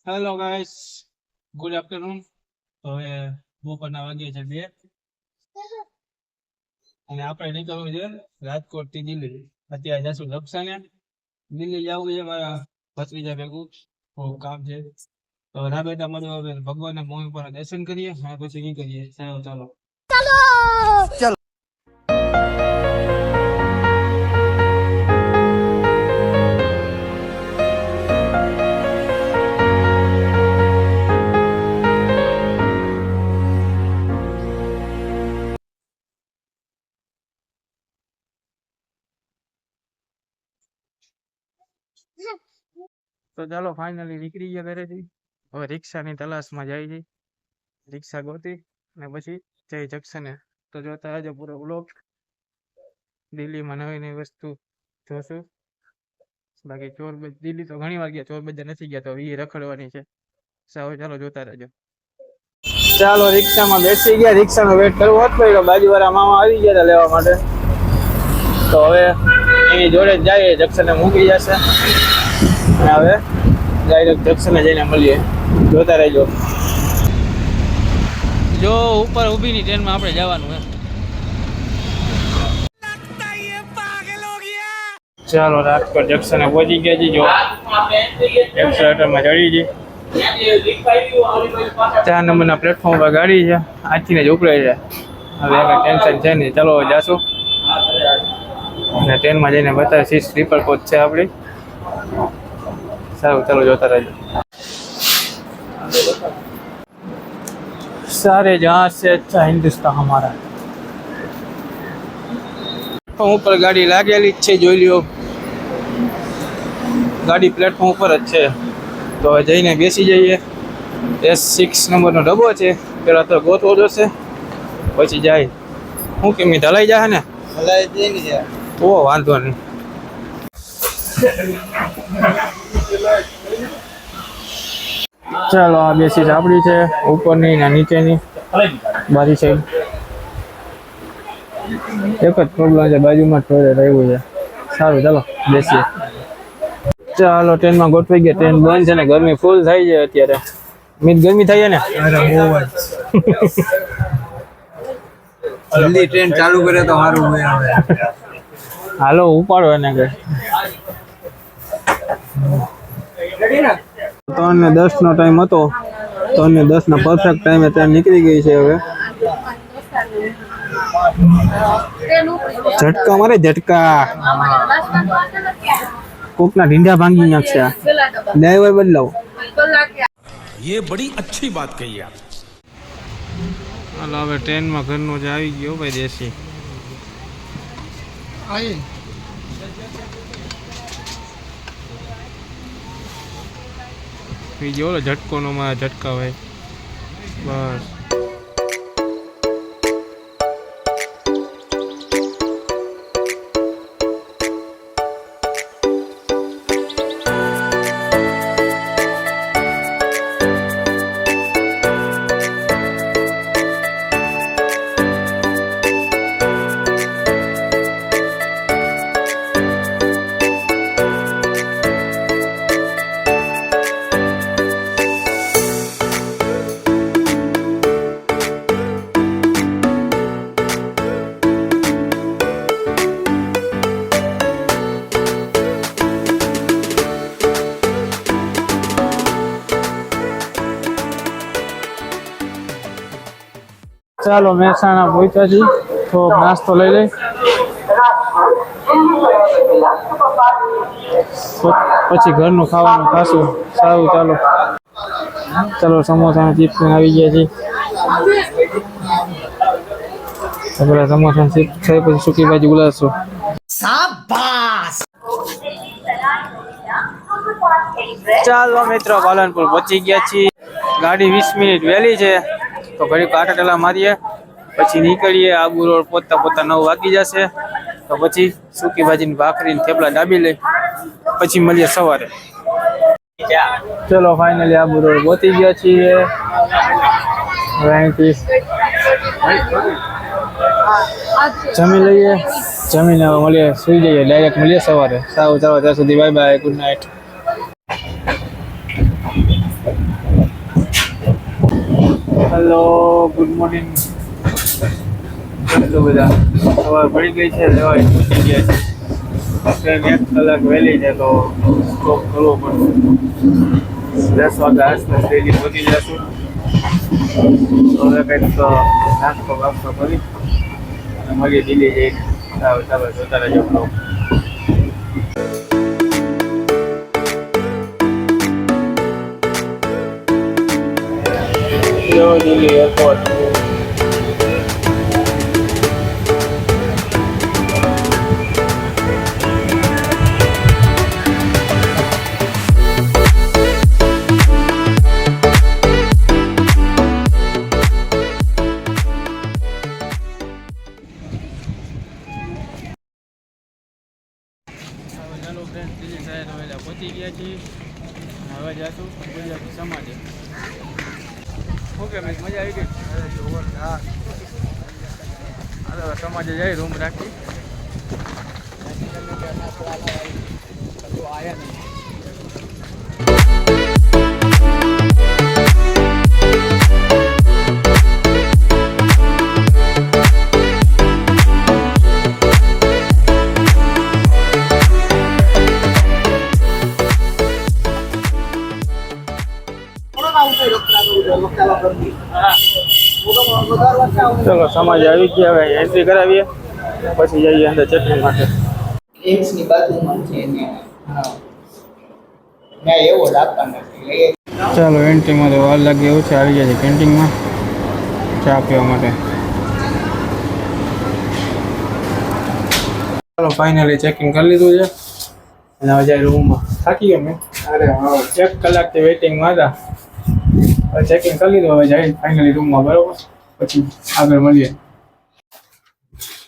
Hello guys, good afternoon. તો હવે બપોરના વાગ્યા છે 2 અને આપણે નીકળવું છે રાજકોટ થી દિલ્હી. અત્યારે જશું લક્ષાને. દિલ્હી જવું છે મારા ભત્રીજા ભેગું, થોડું કામ છે. તો રાબેતા મળવા હવે ભગવાનના મોહ પર દર્શન કરીએ અને પછી નીકળીએ. ચાલો. તો ચાલો ફાઇનલી નીકળી ગયા ઘરેથી. હવે રિક્ષાની તલાશમાં જાય છે. રિક્ષા ગોતી અને પછી જઈ જંક્શને. તો જોતા રહેજો પૂરો વ્લોગ. દિલ્હીમાં નવી નવી વસ્તુ જોશું. બાકી દિલ્હી તો ઘણી વાર ગયા, ચોર બજાર નથી ગયા, તો એ રખડવાની છે. ચાલો જોતા રહેજો. ચાલો રિક્ષામાં બેસી ગયા. રિક્ષાનો વેટ કરવો હતો પડ્યો. બાજુવાળા મામા આવી ગયા હતા લેવા માટે. તો હવે એની જોડે જ જઈએ, જંક્શને મૂકી જશે અને હવે ડાયરેક્ટ જંક્શને જઈને મળીએ. જોતા રહેજો. જો ઉપર ઊભીની ટ્રેનમાં આપણે જવાનું હે. ચાલો રાજકોટ જંક્શને પહોંચી ગયા છીએ. જો 118માં ચડી છે. 4 નંબરના પ્લેટફોર્મ પર ગાડી છે. આજથી જ ઉપડે છે. હવે એમાં ટેન્શન છે નહીં. ચાલો જાશું અને ટ્રેનમાં જઈને બતાવે સીટ સ્લીપર કોચ છે આપણી. સારું, ચાલો જોતા રહેજો. सारे जहाँ से अच्छा हिंदुस्तान हमारा. પ્લેટફોર્મ ઉપર ગાડી લાગેલી જ છે, જોઈ લ્યો. ગાડી પ્લેટફોર્મ ઉપર જ છે. તો હવે જઈને બેસી જઈએ. S6 નંબરનો ડબ્બો છે. પેલા તો ગોતવો જોશે, પછી જાય. શું કેમ ઢલાઈ જાય ને? ઢલાઈ દે ને યાર. તો વાંધો નહીં. ચાલો, આ બે સીટ આપણી છે, ઉપરની ને નીચેની બારી સાઈડ. એક જ પ્રોબ્લેમ છે, બાજુમાં ટોયલેટ આવ્યું છે. સારું, ચાલો બેસીએ. ચાલો ટ્રેનમાં ગોઠવાઈ ગયા. ટ્રેન બંધ છે ને ગરમી ફૂલ થઈ છે અત્યારે. મીત ગરમી થઈ છે ને? જલ્દી ટ્રેન ચાલુ કરે તો સારું હોય. હાલો ઉપાડો એને કઈ. 3:10 નો ટાઈમ હતો. 3:10 ના પરફેક્ટ ટાઈમે ટ્રેન નીકળી ગઈ છે. હવે ઝટકા મારે, ઝટકા. કોકના ઢીંડા ભાંગી નાખશે. ડ્રાઈવર બદલાવો. ये बड़ी अच्छी बात कही आप. હાલો હવે ટ્રેનમાં ઘરનો જ આવી ગયો ભાઈ, દેશી. બીજો ઓલો ઝટકો નો મારા ઝટકા ભાઈ. બસ ચાલો મહેસાણા પહોંચ્યા છીએ. તો નાસ્તો લઈ લઈ, પછી ઘરનું ખાવાનું ખાશું. સારું, ચાલો. ચાલો સમોસા અને ચિપ્સ આવી ગયા છે. પેલા સમોસા ચિપ્સ ખાઈ પછી સૂકી ભાજી ઉલાડશું. ચાલો મિત્રો, પાલનપુર પહોંચી ગયા છીએ. ગાડી 20 મિનિટ વહેલી છે, તો ઘડી કાંટાટેલા મારીએ પછી નીકળીએ. આબુ રોડ પોતા 9 વાગી જશે. તો પછી સૂકી ભાજીની ભાખરી થેપલા દાબી લઈ પછી મળીએ સવારે. ચલો ફાઇનલી આબુ રોડ પહોંચી ગયા છીએ. જમી લઈએ, જમીને મળીએ, સુઈ જઈએ. ડાયરેક્ટ મળીએ સવારે. સારું, ચાલો ત્યાં સુધી bye bye, good night. Hello, good morning. કેટલું બધા સવાર પડી ગઈ છે, લેવાય પહોંચી ગયા છે. ટ્રેન 1 કલાક વહેલી છે તો સ્ટોપ કરવો પડશે. 10 વાગ્યા આસપાસ ડેલી પહોંચી જશું. તો હવે કંઈક નાસ્તો બાસ્તો કરી અને મળીએ દિલ્હી જઈને. ચાલો જોતા રહેજો બ્લોગ. દિલ્હી એરપોર્ટ. ચાલો ફ્રેન્ડ, દિલ્હી શહેર હવે પહોંચી ગયા છીએ. હવે જાશું ગુજરાતી સમાજે. ઓકે મેં મજા આવી ગઈ. જોરદાર. હવે સમાજે જઈ રૂમ રાખી. આયા નહીં. ચલો સમાજ આવી ગયા, હવે એન્ટ્રી કરાવીએ પછી જઈએ અંદર ચેકિંગ માટે. એમ્સની બાજુમાં છે ને ના એવો લાગતા નથી. ચાલો એન્ટ્રીમાં તો વાર લાગે એવું છે. આવી ગયા છે કેન્ટીનમાં ચા પીવા માટે. ચાલો ફાઇનલી ચેકિંગ કરી લીધું છે અને હવે જાય રૂમમાં. થાકી ગયો મેં. અરે હા, 1 કલાકથી વેઇટિંગમાં હતા. હવે ચેકિંગ કરી લીધું, હવે જાય ફાઇનલી રૂમમાં. બરોબર, પછી આગળ મળીએ.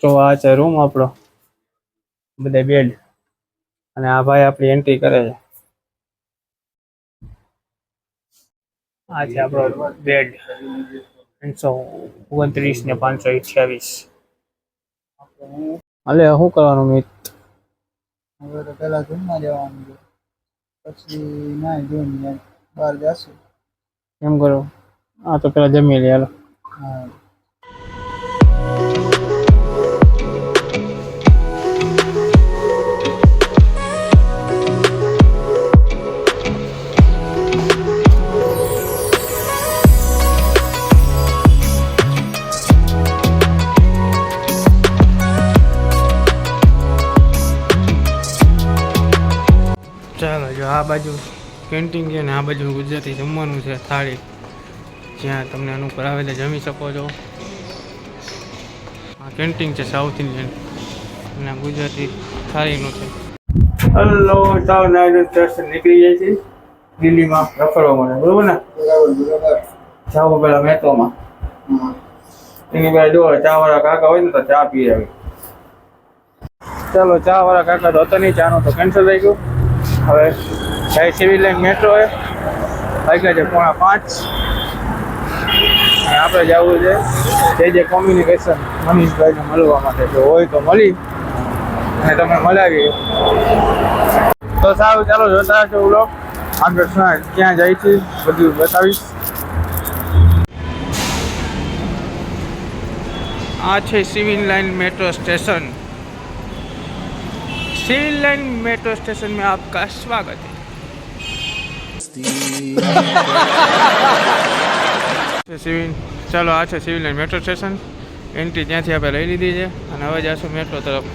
તો આ છે રૂમ આપણો, બધા બેડ, અને આ ભાઈ આપણી એન્ટ્રી કરે છે. આ છે આપણો બેડ 329 ને 528. હાલે શું કરવાનું મિત? હવે તો પેલા જમવા જવાનું છે, પછી ના જોઈને બહાર જશું. એમ કરો. આ તો પેલા જમી લે. હાલો. હા. ચાલો, જો આ બાજુ કેન્ટીન છે ને આ બાજુ ગુજરાતી જમવાનું છે, થાળી, જ્યાં તમને અનુકૂળ આવે એટલે જમી શકો છો. આ કેન્ટીન છે સાઉથ ઇન્ડિયન અને આ ગુજરાતી થાળીનું છે. હલો, ચાલો નાઇટ સ્ટેશન નીકળી જાય છે દિલ્હીમાં રખડવા માટે. બરોબર ને? બરાબર. જાઓ પેલા મેટ્રોમાં. એની પાસે જો ચાવાળા કાકા હોય ને તો ચા પી આવે. ચાલો, ચાવાળા કાકા તો હતા નહીં, ચાનો તો કેન્સલ થઈ ગયું. હવે જય સિવિલ લાઈન મેટ્રો એ વાગ્યા છે 4:45 અને આપણે જવું છે જે કોમ્યુનિકેશન મનીષભાઈને મળવા માટે. જો હોય તો મળી અને તમે મળાવી. તો સારું, ચાલો જોતા છો વ્લોગ. આગળ ક્યાં જાય છે બધું બતાવીશ. આ છે civil line metro station. Civil line metro station में आपका स्वागत है. સિવિલ, ચાલો આ છે civil line metro station. Entry ત્યાંથી આપણે લઈ લીધી છે અને હવે જઈશું મેટ્રો તરફ.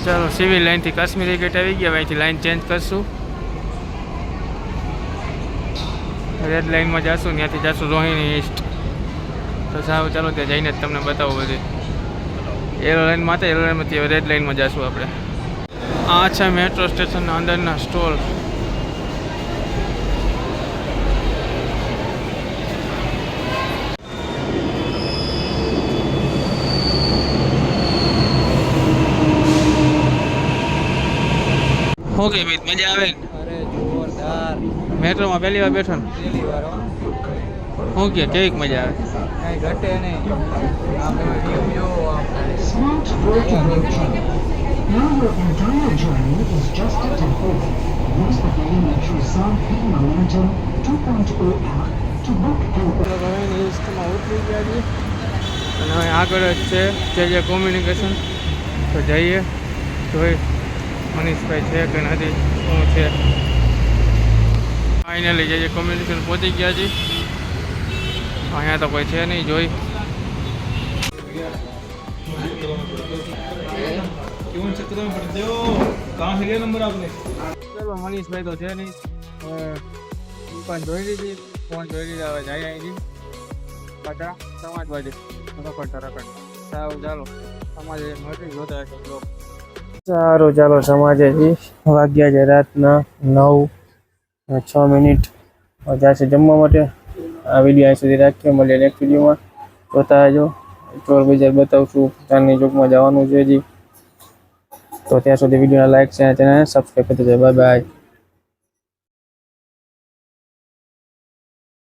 ચાલો, સિવિલ લાઇનથી કાશ્મીરી ગેટ આવી ગયા. અહીંથી લાઇન ચેન્જ કરશું, રેડ લાઇનમાં જઈશું, ત્યાંથી જઈશું રોહિણી ઈસ્ટ. તો સારું, ચાલો ત્યાં જઈને જ તમને બતાવું બધું. એરો લાઇનમાં હતા, એરો લાઇનમાંથી હવે રેડ લાઇનમાં જઈશું આપણે. આ છે મેટ્રો સ્ટેશનના અંદરના સ્ટોલ. શું કે ભાઈ મજા આવે ને? અરે જોરદાર મેટ્રોમાં પહેલી વાર બેઠો ને પહેલી વાર હો. શું કે કેવીક મજા આવે? કાંઈ ઘટે નહીં આપણે વ્યૂ જોવો આપણે Smart water routine. Now your entire journey is just a tap away. Use the Delhi Metro South Momentum 2.0 app to book and ઈસ્ટમાં ઉતરી ગયા છીએ અને હવે આગળ જ છે જે કોમ્યુનિકેશન. તો જઈએ જોઈ મનીષભાઈ છે કે નથી શું છે. ફાઇનલી જે કોમ્યુનિકેશન પહોંચી ગયા છીએ. અહીંયા તો કોઈ છે નહીં જોઈ. ચલો મનીષભાઈ તો છે નહીં. હવે દુકાન જોઈ લીધી, ફોન જોઈ લીધા, હવે જાય અહીંથી બધા સમાજવાદી રખડ. સારું ચાલો સમાજે મળી જોતા હશે બ્લોગ. સારું ચાલો સમાજે વાગ્યા છે રાતના 9:06. જશે જમવા માટે. આ વિડીયો અહીં સુધી રાખીએ, મળીએ નેક્સ્ટ વિડીયોમાં. જોતા આવજો. ચોર બજાર બતાવશું, ચાંદની ચોકમાં જવાનું છે હજી. તો ત્યાં સુધી વિડીયોને લાઈક છે અને ચેનલને સબસ્ક્રાઈબ કરી દેજો. Bye bye.